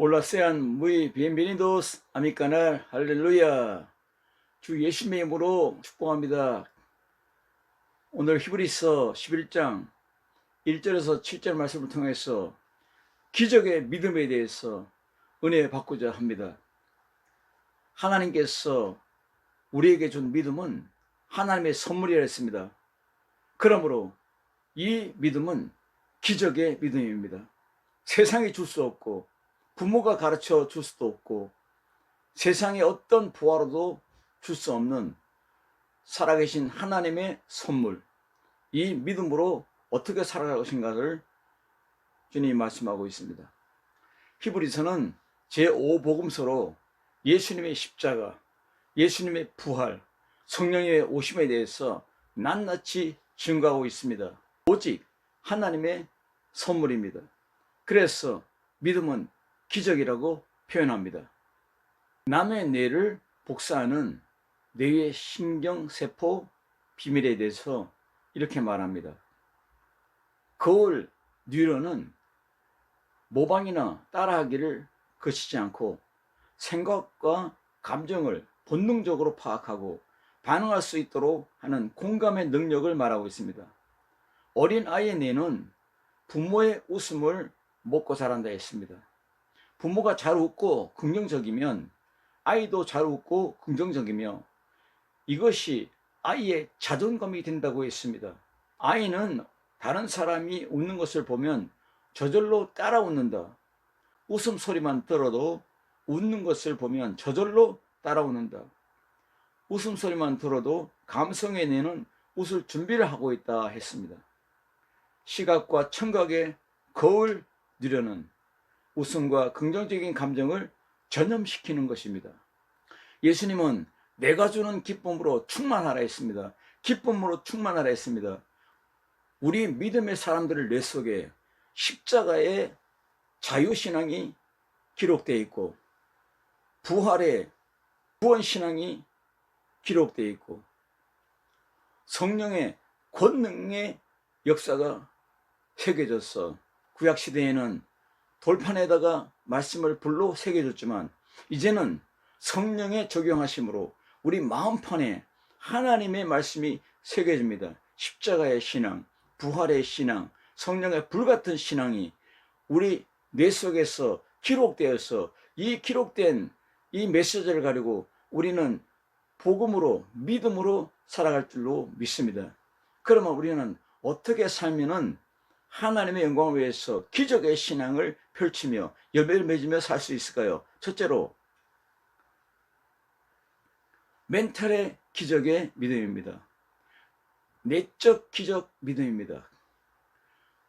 Hola, sean muy bienvenidos a mi canal. 할렐루야. 주 예수님의 이름으로 축복합니다. 오늘 히브리서 11장 1절에서 7절 말씀을 통해서 기적의 믿음에 대해서 은혜 받고자 합니다. 하나님께서 우리에게 준 믿음은 하나님의 선물이라 했습니다. 그러므로 이 믿음은 기적의 믿음입니다. 세상이 줄 수 없고 부모가 가르쳐 줄 수도 없고 세상의 어떤 부하로도 줄 수 없는 살아계신 하나님의 선물, 이 믿음으로 어떻게 살아갈 것인가를 주님이 말씀하고 있습니다. 히브리서는 제5복음서로 예수님의 십자가, 예수님의 부활, 성령의 오심에 대해서 낱낱이 증거하고 있습니다. 오직 하나님의 선물입니다. 그래서 믿음은 기적이라고 표현합니다. 남의 뇌를 복사하는 뇌의 신경세포 비밀에 대해서 이렇게 말합니다. 거울 뉴런은 모방이나 따라하기를 거치지 않고 생각과 감정을 본능적으로 파악하고 반응할 수 있도록 하는 공감의 능력을 말하고 있습니다. 어린 아이의 뇌는 부모의 웃음을 먹고 자란다 했습니다. 부모가 잘 웃고 긍정적이면 아이도 잘 웃고 긍정적이며 이것이 아이의 자존감이 된다고 했습니다. 아이는 다른 사람이 웃는 것을 보면 저절로 따라 웃는다. 웃음소리만 들어도 웃는 것을 보면 저절로 따라 웃는다. 웃음소리만 들어도 감성의 뇌는 웃을 준비를 하고 있다 했습니다. 시각과 청각의 거울 뉴런은 웃음과 긍정적인 감정을 전염시키는 것입니다. 예수님은 내가 주는 기쁨으로 충만하라 했습니다. 기쁨으로 충만하라 했습니다. 우리 믿음의 사람들의 뇌 속에 십자가의 자유신앙이 기록되어 있고 부활의 구원신앙이 기록되어 있고 성령의 권능의 역사가 새겨졌어. 구약시대에는 돌판에다가 말씀을 불로 새겨줬지만 이제는 성령의 적용하심으로 우리 마음판에 하나님의 말씀이 새겨집니다. 십자가의 신앙, 부활의 신앙, 성령의 불같은 신앙이 우리 뇌 속에서 기록되어서 이 기록된 이 메시지를 가지고 우리는 복음으로 믿음으로 살아갈 줄로 믿습니다. 그러면 우리는 어떻게 살면은 하나님의 영광을 위해서 기적의 신앙을 펼치며 열매를 맺으며 살 수 있을까요? 첫째로 멘탈의 기적의 믿음입니다. 내적 기적 믿음입니다.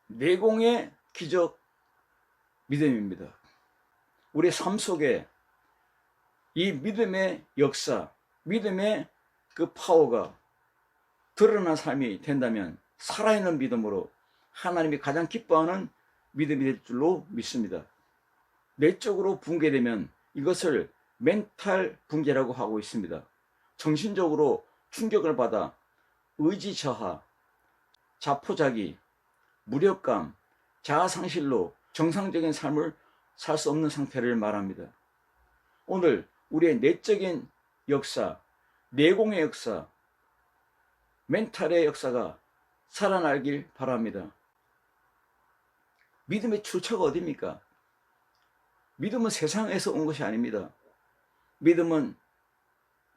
내공의 기적 믿음입니다. 우리 삶 속에 이 믿음의 역사, 믿음의 그 파워가 드러난 삶이 된다면 살아있는 믿음으로 하나님이 가장 기뻐하는 믿음이 될 줄로 믿습니다. 내적으로 붕괴되면 이것을 멘탈 붕괴라고 하고 있습니다. 정신적으로 충격을 받아 의지 저하, 자포자기, 무력감, 자아상실로 정상적인 삶을 살 수 없는 상태를 말합니다. 오늘 우리의 내적인 역사, 내공의 역사, 멘탈의 역사가 살아나길 바랍니다. 믿음의 출처가 어디입니까? 믿음은 세상에서 온 것이 아닙니다. 믿음은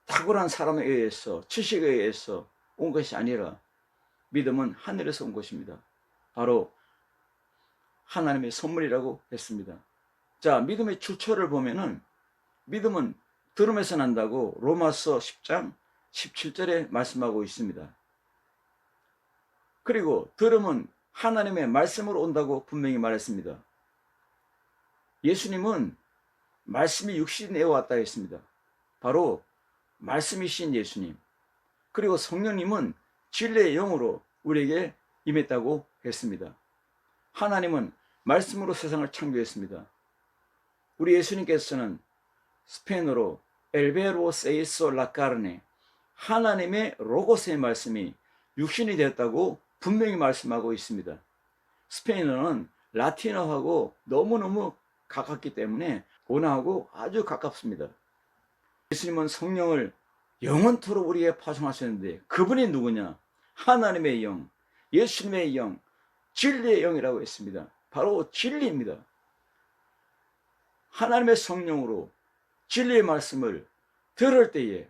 탁월한 사람에 의해서, 지식에 의해서 온 것이 아니라 믿음은 하늘에서 온 것입니다. 바로 하나님의 선물이라고 했습니다. 자, 믿음의 출처를 보면은 믿음은 들음에서 난다고 로마서 10장 17절에 말씀하고 있습니다. 그리고 들음은 하나님의 말씀으로 온다고 분명히 말했습니다. 예수님은 말씀이 육신이 내어왔다 했습니다. 바로 말씀이신 예수님. 그리고 성령님은 진리의 영으로 우리에게 임했다고 했습니다. 하나님은 말씀으로 세상을 창조했습니다. 우리 예수님께서는 스페인어로 엘베로 세이소 라카르네, 하나님의 로고스의 말씀이 육신이 되었다고 분명히 말씀하고 있습니다. 스페인어는 라틴어하고 너무너무 가깝기 때문에 고난하고 아주 가깝습니다. 예수님은 성령을 영원토록 우리에게 파송하셨는데 그분이 누구냐? 하나님의 영, 예수님의 영, 진리의 영이라고 했습니다. 바로 진리입니다. 하나님의 성령으로 진리의 말씀을 들을 때에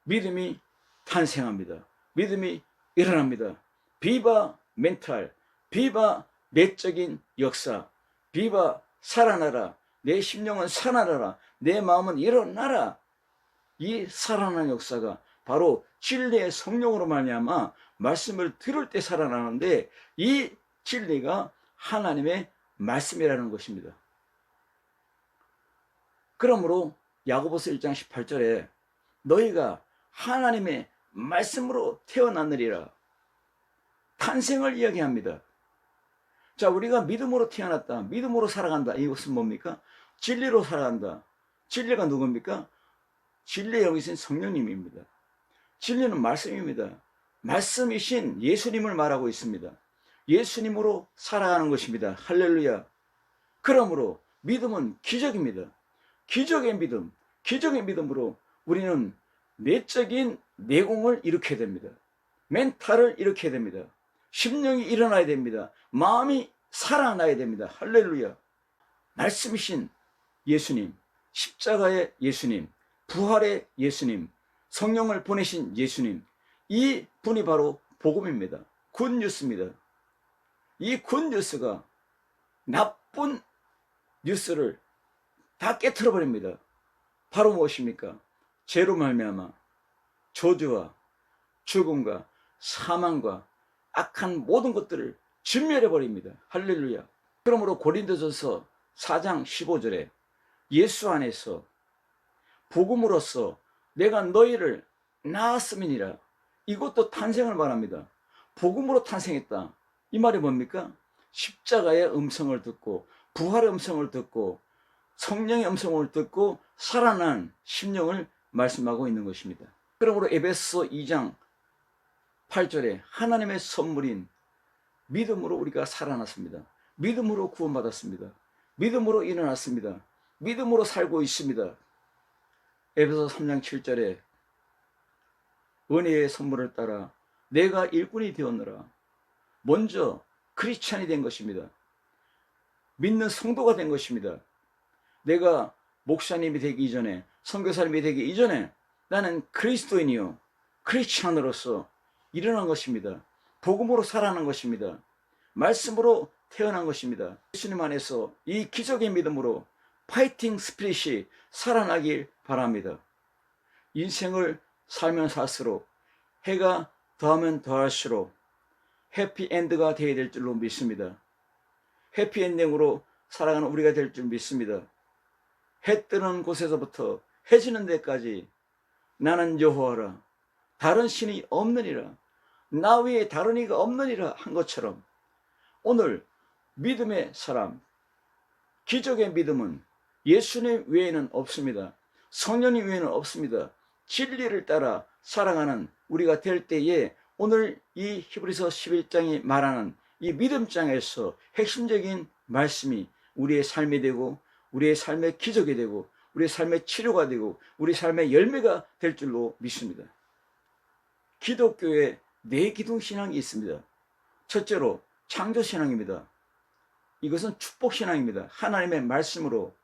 믿음이 탄생합니다. 믿음이 일어납니다. 비바 멘탈, 비바 내적인 역사, 비바 살아나라, 내 심령은 살아나라, 내 마음은 일어나라. 이 살아나는 역사가 바로 진리의 성령으로 말미암아 말씀을 들을 때 살아나는데, 이 진리가 하나님의 말씀이라는 것입니다. 그러므로 야고보서 1장 18절에 너희가 하나님의 말씀으로 태어났느리라, 탄생을 이야기합니다. 자, 우리가 믿음으로 태어났다, 믿음으로 살아간다, 이것은 뭡니까? 진리로 살아간다. 진리가 누굽니까? 진리의 영이신 성령님입니다. 진리는 말씀입니다. 말씀이신 예수님을 말하고 있습니다. 예수님으로 살아가는 것입니다. 할렐루야. 그러므로 믿음은 기적입니다. 기적의 믿음, 기적의 믿음으로 우리는 내적인 내공을 일으켜야 됩니다. 멘탈을 일으켜야 됩니다. 심령이 일어나야 됩니다. 마음이 살아나야 됩니다. 할렐루야. 말씀이신 예수님, 십자가의 예수님, 부활의 예수님, 성령을 보내신 예수님, 이 분이 바로 복음입니다. 굿뉴스입니다. 이 굿뉴스가 나쁜 뉴스를 다 깨트려 버립니다. 바로 무엇입니까? 죄로 말미암아 저주와 죽음과 사망과 악한 모든 것들을 진멸해 버립니다. 할렐루야. 그러므로 고린도전서 4장 15절에 예수 안에서 복음으로써 내가 너희를 낳았음이니라, 이것도 탄생을 말합니다. 복음으로 탄생했다. 이 말이 뭡니까? 십자가의 음성을 듣고 부활의 음성을 듣고 성령의 음성을 듣고 살아난 심령을 말씀하고 있는 것입니다. 그러므로 에베소 2장 8절에 하나님의 선물인 믿음으로 우리가 살아났습니다. 믿음으로 구원받았습니다. 믿음으로 일어났습니다. 믿음으로 살고 있습니다. 에베소 3장 7절에 은혜의 선물을 따라 내가 일꾼이 되었노라. 먼저 크리스찬이 된 것입니다. 믿는 성도가 된 것입니다. 내가 목사님이 되기 이전에, 선교사님이 되기 이전에 나는 그리스도인이요, 크리스찬으로서 일어난 것입니다. 복음으로 살아난 것입니다. 말씀으로 태어난 것입니다. 예수님 안에서 이 기적의 믿음으로 파이팅 스피릿이 살아나길 바랍니다. 인생을 살면 살수록, 해가 더하면 더할수록 해피엔드가 되어야 될 줄로 믿습니다. 해피엔딩으로 살아가는 우리가 될 줄 믿습니다. 해 뜨는 곳에서부터 해 지는 데까지 나는 여호와라, 다른 신이 없느니라, 나 위에 다른 이가 없느니라 한 것처럼, 오늘 믿음의 사람, 기적의 믿음은 예수님 외에는 없습니다. 성령님 외에는 없습니다. 진리를 따라 살아가는 우리가 될 때에 오늘 이 히브리서 11장이 말하는 이 믿음장에서 핵심적인 말씀이 우리의 삶이 되고, 우리의 삶의 기적이 되고, 우리의 삶의 치료가 되고, 우리 삶의 열매가 될 줄로 믿습니다. 기독교에 네 기둥신앙이 있습니다. 첫째로 창조신앙입니다. 이것은 축복신앙입니다. 하나님의 말씀으로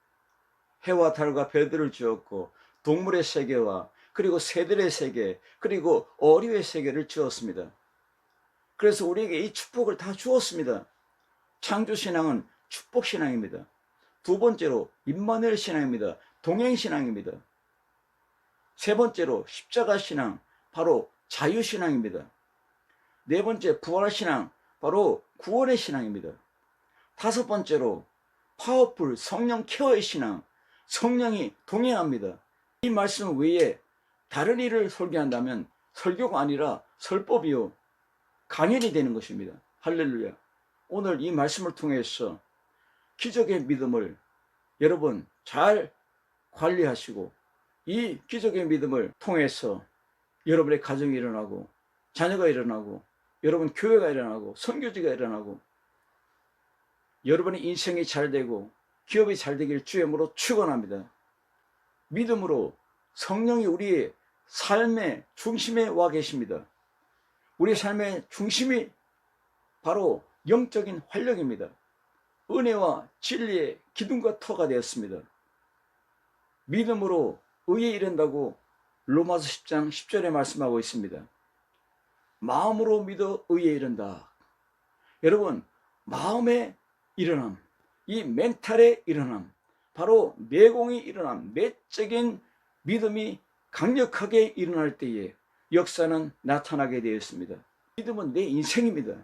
해와 달과 별들을 지었고, 동물의 세계와 그리고 새들의 세계, 그리고 어류의 세계를 지었습니다. 그래서 우리에게 이 축복을 다 주었습니다. 창조신앙은 축복신앙입니다. 두 번째로 임마누엘 신앙입니다. 동행신앙입니다. 세 번째로 십자가신앙, 바로 자유신앙입니다. 네 번째 부활신앙, 바로 구원의 신앙입니다. 다섯 번째로 파워풀 성령 케어의 신앙, 성령이 동행합니다. 이 말씀 외에 다른 일을 설교한다면 설교가 아니라 설법이요, 강연이 되는 것입니다. 할렐루야. 오늘 이 말씀을 통해서 기적의 믿음을 여러분 잘 관리하시고, 이 기적의 믿음을 통해서 여러분의 가정이 일어나고, 자녀가 일어나고, 여러분 교회가 일어나고, 선교지가 일어나고, 여러분의 인생이 잘 되고, 기업이 잘 되길 주의 이름으로 축원합니다. 믿음으로 성령이 우리의 삶의 중심에 와 계십니다. 우리 삶의 중심이 바로 영적인 활력입니다. 은혜와 진리의 기둥과 터가 되었습니다. 믿음으로 의에 이른다고 로마서 10장 10절에 말씀하고 있습니다. 마음으로 믿어 의에 이른다. 여러분, 마음의 일어남, 이 멘탈의 일어남, 바로 내공이 일어남, 내적인 믿음이 강력하게 일어날 때에 역사는 나타나게 되어 있습니다. 믿음은 내 인생입니다.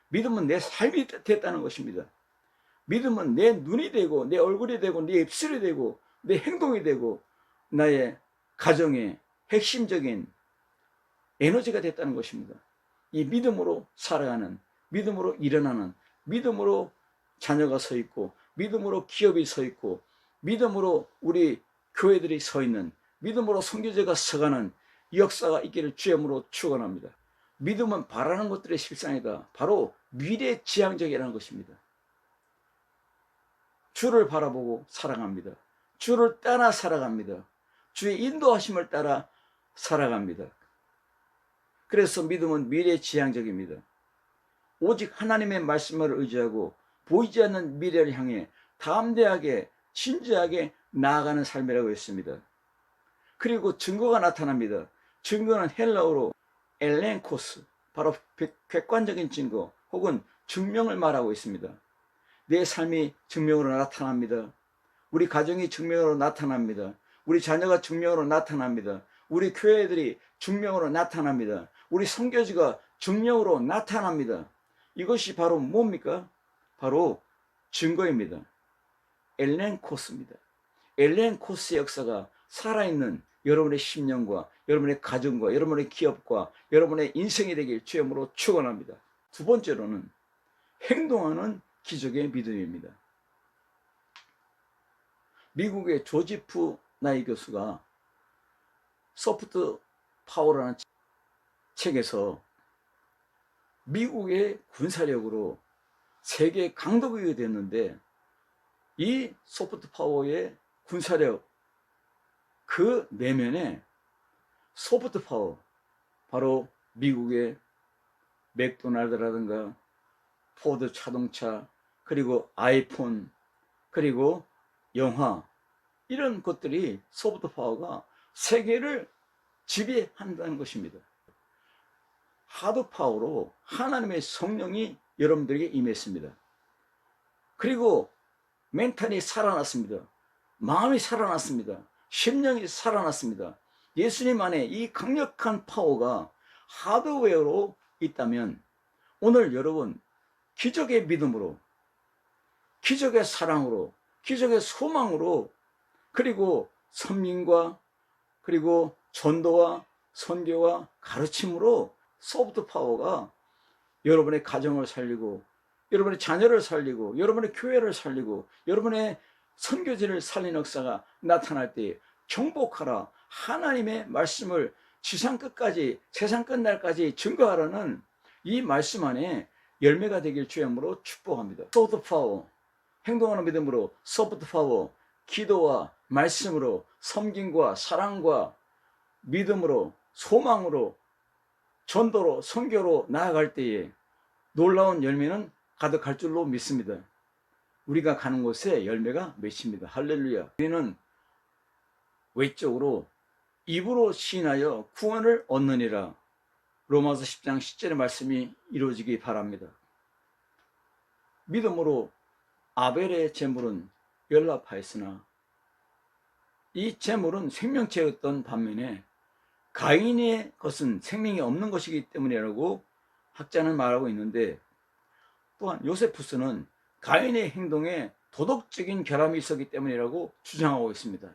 믿음은 내 삶이 됐다는 것입니다. 믿음은 내 눈이 되고 내 얼굴이 되고 내 입술이 되고 내 행동이 되고 나의 가정의 핵심적인 에너지가 됐다는 것입니다. 이 믿음으로 살아가는, 믿음으로 일어나는, 믿음으로 자녀가 서 있고, 믿음으로 기업이 서 있고, 믿음으로 우리 교회들이 서 있는, 믿음으로 선교제가 서가는 역사가 있기를 주의 이름으로 축원합니다. 믿음은 바라는 것들의 실상이다. 바로 미래지향적이라는 것입니다. 주를 바라보고 살아갑니다. 주를 따라 살아갑니다. 주의 인도하심을 따라 살아갑니다. 그래서 믿음은 미래지향적입니다. 오직 하나님의 말씀을 의지하고 보이지 않는 미래를 향해 담대하게 진지하게 나아가는 삶이라고 했습니다. 그리고 증거가 나타납니다. 증거는 헬라어로 엘렌코스, 바로 객관적인 증거 혹은 증명을 말하고 있습니다. 내 삶이 증명으로 나타납니다. 우리 가정이 증명으로 나타납니다. 우리 자녀가 증명으로 나타납니다. 우리 교회들이 증명으로 나타납니다. 우리 선교지가 증명으로 나타납니다. 이것이 바로 뭡니까? 바로 증거입니다. 엘렌코스입니다. 엘렌코스의 역사가 살아있는 여러분의 심령과 여러분의 가정과 여러분의 기업과 여러분의 인생이 되길 주의 이름으로 축원합니다. 두 번째로는 행동하는 기적의 믿음입니다. 미국의 조지프 나이 교수가 소프트 파워라는 책에서 미국의 군사력으로 세계 강도국이 됐는데 이 소프트 파워의 군사력 그 내면에 소프트 파워, 바로 미국의 맥도날드라든가 포드 자동차, 그리고 아이폰, 그리고 영화, 이런 것들이 소프트 파워가 세계를 지배한다는 것입니다. 하드 파워로 하나님의 성령이 여러분들에게 임했습니다. 그리고 멘탈이 살아났습니다. 마음이 살아났습니다. 심령이 살아났습니다. 예수님 안에 이 강력한 파워가 하드웨어로 있다면 오늘 여러분 기적의 믿음으로, 기적의 사랑으로, 기적의 소망으로, 그리고 선민과 그리고 전도와 선교와 가르침으로 소프트 파워가 여러분의 가정을 살리고 여러분의 자녀를 살리고 여러분의 교회를 살리고 여러분의 선교지를 살리는 역사가 나타날 때 정복하라, 하나님의 말씀을 지상 끝까지 세상 끝날까지 증거하라는 이 말씀 안에 열매가 되길 주의 이름으로 축복합니다. 소프트 파워, 행동하는 믿음으로 소프트 파워, 기도와 말씀으로 섬김과 사랑과 믿음으로 소망으로 전도로 선교로 나아갈 때에 놀라운 열매는 가득할 줄로 믿습니다. 우리가 가는 곳에 열매가 맺힙니다. 할렐루야. 우리는 외적으로 입으로 시인하여 구원을 얻느니라. 로마서 10장 10절의 말씀이 이루어지기 바랍니다. 믿음으로 아벨의 제물은 연락하였으나 이 제물은 생명체였던 반면에 가인의 것은 생명이 없는 것이기 때문이라고 학자는 말하고 있는데, 또한 요세푸스는 가인의 행동에 도덕적인 결함이 있었기 때문이라고 주장하고 있습니다.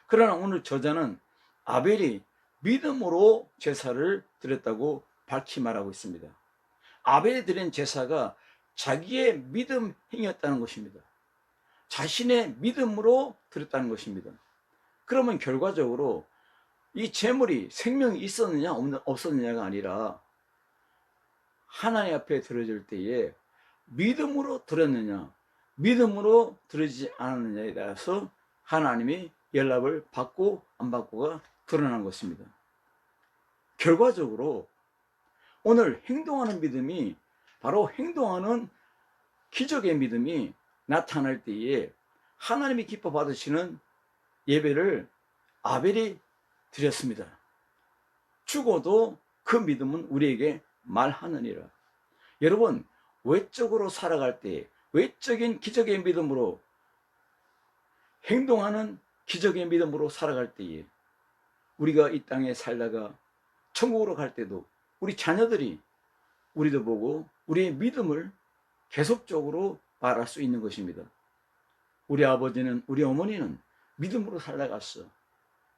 그러나 오늘 저자는 아벨이 믿음으로 제사를 드렸다고 밝히 말하고 있습니다. 아벨이 드린 제사가 자기의 믿음 행위였다는 것입니다. 자신의 믿음으로 드렸다는 것입니다. 그러면 결과적으로 이 제물이 생명이 있었느냐 없었느냐가 아니라 하나님 앞에 드려질 때에 믿음으로 드렸느냐 믿음으로 드려지지 않았느냐에 따라서 하나님이 연락을 받고 안 받고가 드러난 것입니다. 결과적으로 오늘 행동하는 믿음이, 바로 행동하는 기적의 믿음이 나타날 때에 하나님이 기뻐 받으시는 예배를 아벨이 드렸습니다. 죽어도 그 믿음은 우리에게 말하느니라. 여러분, 외적으로 살아갈 때, 외적인 기적의 믿음으로, 행동하는 기적의 믿음으로 살아갈 때에 우리가 이 땅에 살다가 천국으로 갈 때도 우리 자녀들이 우리도 보고 우리의 믿음을 계속적으로 말할 수 있는 것입니다. 우리 아버지는, 우리 어머니는 믿음으로 살아갔어.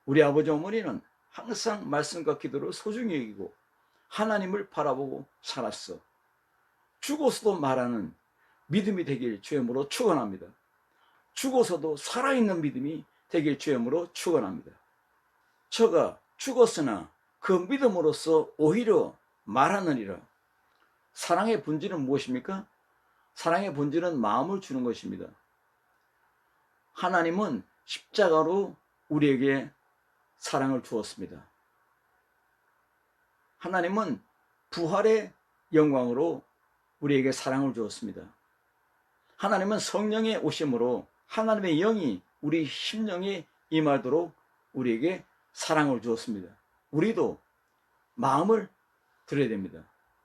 우리 아버지 어머니는 항상 말씀과 기도를 소중히 여기고 하나님을 바라보고 살았어. 죽어서도 말하는 믿음이 되길 주님으로 축원합니다. 죽어서도 살아있는 믿음이 되길 주님으로 축원합니다. 저가 죽었으나 그 믿음으로써 오히려 말하느니라. 사랑의 본질은 무엇입니까? 사랑의 본질은 마음을 주는 것입니다. 하나님은 십자가로 우리에게 사랑을 주었습니다. 하나님은 부활의 영광으로 우리에게 사랑을 주었습니다. 하나님은 성령의 오심으로 하나님의 영이 우리 심령에 임하도록 우리에게 사랑을 주었습니다. 우리도 마음을 드려야 됩니다.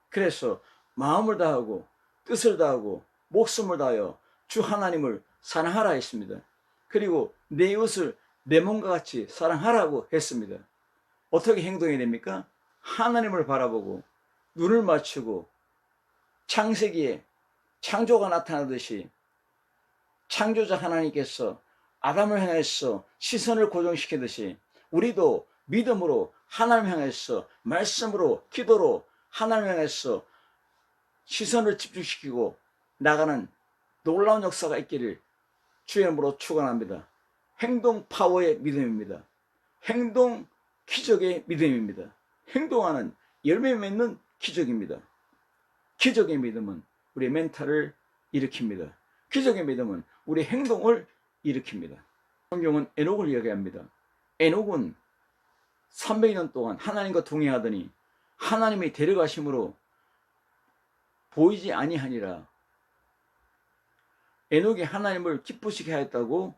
그래서 마음을 다하고 뜻을 다하고 목숨을 다하여 주 하나님을 사랑하라 했습니다. 그리고 내 이웃을 내 몸과 같이 사랑하라고 했습니다. 어떻게 행동해야 됩니까? 하나님을 바라보고 눈을 맞추고 창세기에 창조가 나타나듯이 창조자 하나님께서 아담을 향해서 시선을 고정시키듯이 우리도 믿음으로 하나님 향해서 말씀으로 기도로 하나님 향해서 시선을 집중시키고 나가는 놀라운 역사가 있기를 주의 이름으로 축원합니다. 행동 파워의 믿음입니다. 행동 기적의 믿음입니다. 행동하는 열매 맺는 기적입니다. 기적의 믿음은 우리의 멘탈을 일으킵니다. 기적의 믿음은 우리의 행동을 일으킵니다. 성경은 에녹을 이야기합니다. 에녹은 300년 동안 하나님과 동행하더니 하나님이 데려가심으로 보이지 아니하니라. 에녹이 하나님을 기쁘시게 하였다고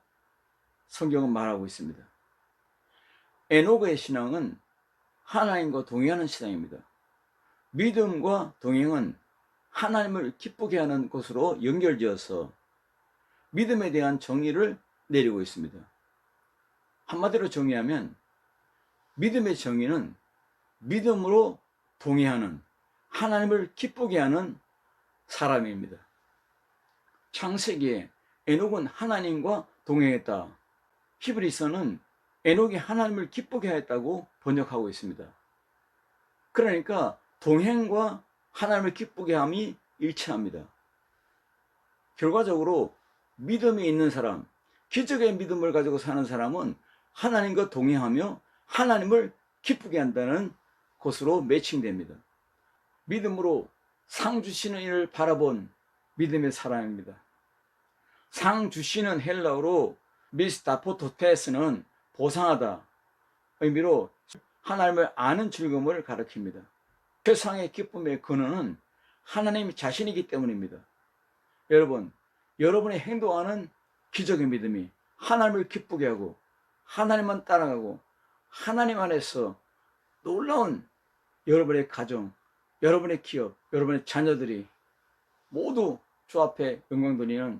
성경은 말하고 있습니다. 에녹의 신앙은 하나님과 동행하는 신앙입니다. 믿음과 동행은 하나님을 기쁘게 하는 것으로 연결지어서 믿음에 대한 정의를 내리고 있습니다. 한마디로 정의하면 믿음의 정의는 믿음으로 동행하는, 하나님을 기쁘게 하는 사람입니다. 창세기에 에녹은 하나님과 동행했다. 히브리서는 에녹이 하나님을 기쁘게 하였다고 번역하고 있습니다. 그러니까 동행과 하나님을 기쁘게 함이 일치합니다. 결과적으로 믿음이 있는 사람, 기적의 믿음을 가지고 사는 사람은 하나님과 동행하며 하나님을 기쁘게 한다는 것으로 매칭됩니다. 믿음으로 상 주시는 이를 바라본 믿음의 사람입니다. 상 주시는 헬라어로 미스타포토테스는 보상하다 의미로 하나님을 아는 즐거움을 가리킵니다. 세상의 기쁨의 근원은 하나님 자신이기 때문입니다. 여러분, 여러분이 행동하는 기적의 믿음이 하나님을 기쁘게 하고 하나님만 따라가고 하나님 안에서 놀라운 여러분의 가정, 여러분의 기업, 여러분의 자녀들이 모두 주 앞에 영광 돌리는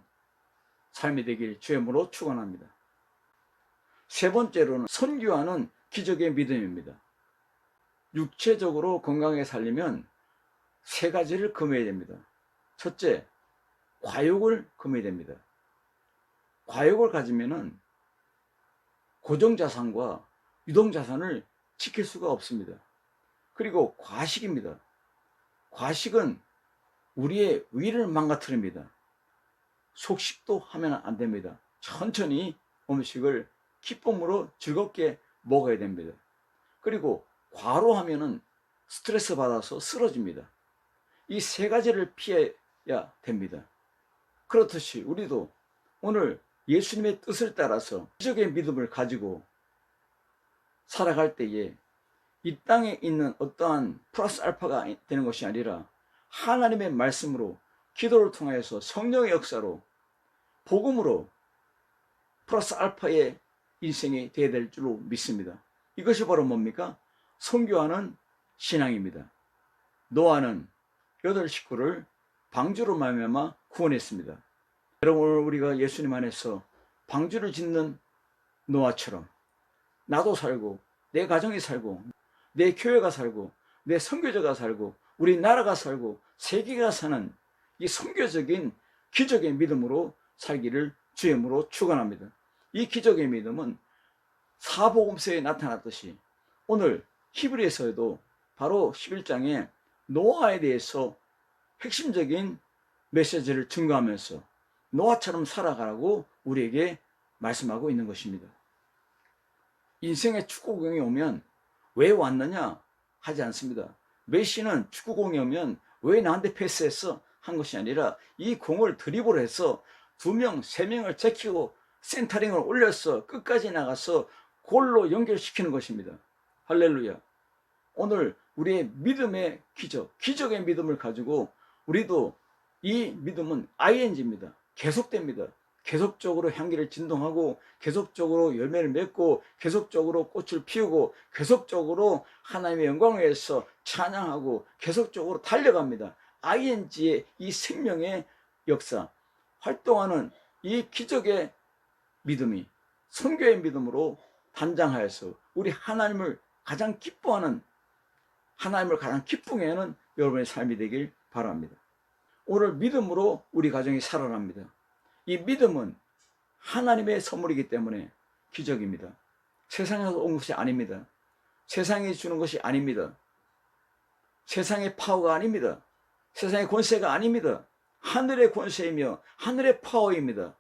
삶이 되길 주의 이름으로 축원합니다. 세 번째로는 선교하는 기적의 믿음입니다. 육체적으로 건강하게 살려면 세 가지를 금해야 됩니다. 첫째, 과욕을 금해야 됩니다. 과욕을 가지면은 고정자산과 유동자산을 지킬 수가 없습니다. 그리고 과식입니다. 과식은 우리의 위를 망가뜨립니다. 속식도 하면 안 됩니다. 천천히 음식을 기쁨으로 즐겁게 먹어야 됩니다. 그리고 과로하면은 스트레스 받아서 쓰러집니다. 이 세 가지를 피해야 됩니다. 그렇듯이 우리도 오늘 예수님의 뜻을 따라서 기적의 믿음을 가지고 살아갈 때에 이 땅에 있는 어떠한 플러스 알파가 되는 것이 아니라 하나님의 말씀으로, 기도를 통해서 성령의 역사로, 복음으로 플러스 알파의 인생이 되어야 될 줄로 믿습니다. 이것이 바로 뭡니까? 선교하는 신앙입니다. 노아는 8식구를 방주로 말미암아 구원했습니다. 여러분, 오늘 우리가 예수님 안에서 방주를 짓는 노아처럼 나도 살고, 내 가정이 살고, 내 교회가 살고, 내 선교자가 살고, 우리 나라가 살고, 세계가 사는 이 선교적인 기적의 믿음으로 살기를 주임으로 축원합니다. 이 기적의 믿음은 사복음서에 나타났듯이 오늘 히브리서에도 바로 11장에 노아에 대해서 핵심적인 메시지를 증거하면서 노아처럼 살아가라고 우리에게 말씀하고 있는 것입니다. 인생의 축구공이 오면 왜 왔느냐 하지 않습니다. 메시는 축구공이 오면 왜 나한테 패스했어 한 것이 아니라 이 공을 드리블을 해서 2명, 3명을 제키고 센터링을 올려서 끝까지 나가서 골로 연결시키는 것입니다. 할렐루야. 오늘 우리의 믿음의 기적, 기적의 믿음을 가지고 우리도 이 믿음은 ING입니다. 계속됩니다. 계속적으로 향기를 진동하고, 계속적으로 열매를 맺고, 계속적으로 꽃을 피우고, 계속적으로 하나님의 영광을 위해서 찬양하고, 계속적으로 달려갑니다. ING의 이 생명의 역사, 활동하는 이 기적의 믿음이 선교의 믿음으로 단장하여서 우리 하나님을 가장 기뻐하는, 하나님을 가장 기쁘게 하는 여러분의 삶이 되길 바랍니다. 오늘 믿음으로 우리 가정이 살아납니다. 이 믿음은 하나님의 선물이기 때문에 기적입니다. 세상에서 온 것이 아닙니다. 세상이 주는 것이 아닙니다. 세상의 파워가 아닙니다. 세상의 권세가 아닙니다. 하늘의 권세이며 하늘의 파워입니다.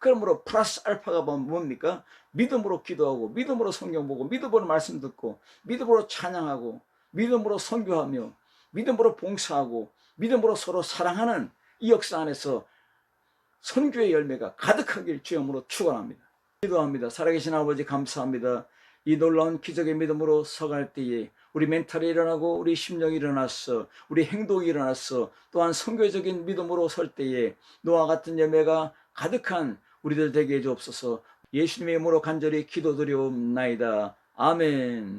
그러므로 플러스 알파가 뭡니까? 믿음으로 기도하고, 믿음으로 성경 보고, 믿음으로 말씀 듣고, 믿음으로 찬양하고, 믿음으로 선교하며, 믿음으로 봉사하고, 믿음으로 서로 사랑하는 이 역사 안에서 선교의 열매가 가득하길 주님으로 축원합니다. 기도합니다. 살아계신 아버지, 감사합니다. 이 놀라운 기적의 믿음으로 서갈 때에 우리 멘탈이 일어나고, 우리 심령이 일어났어, 우리 행동이 일어났어, 또한 선교적인 믿음으로 설 때에 노아 같은 열매가 가득한 우리들 되게 해주옵소서. 예수님의 이름으로 간절히 기도드리옵나이다. 아멘.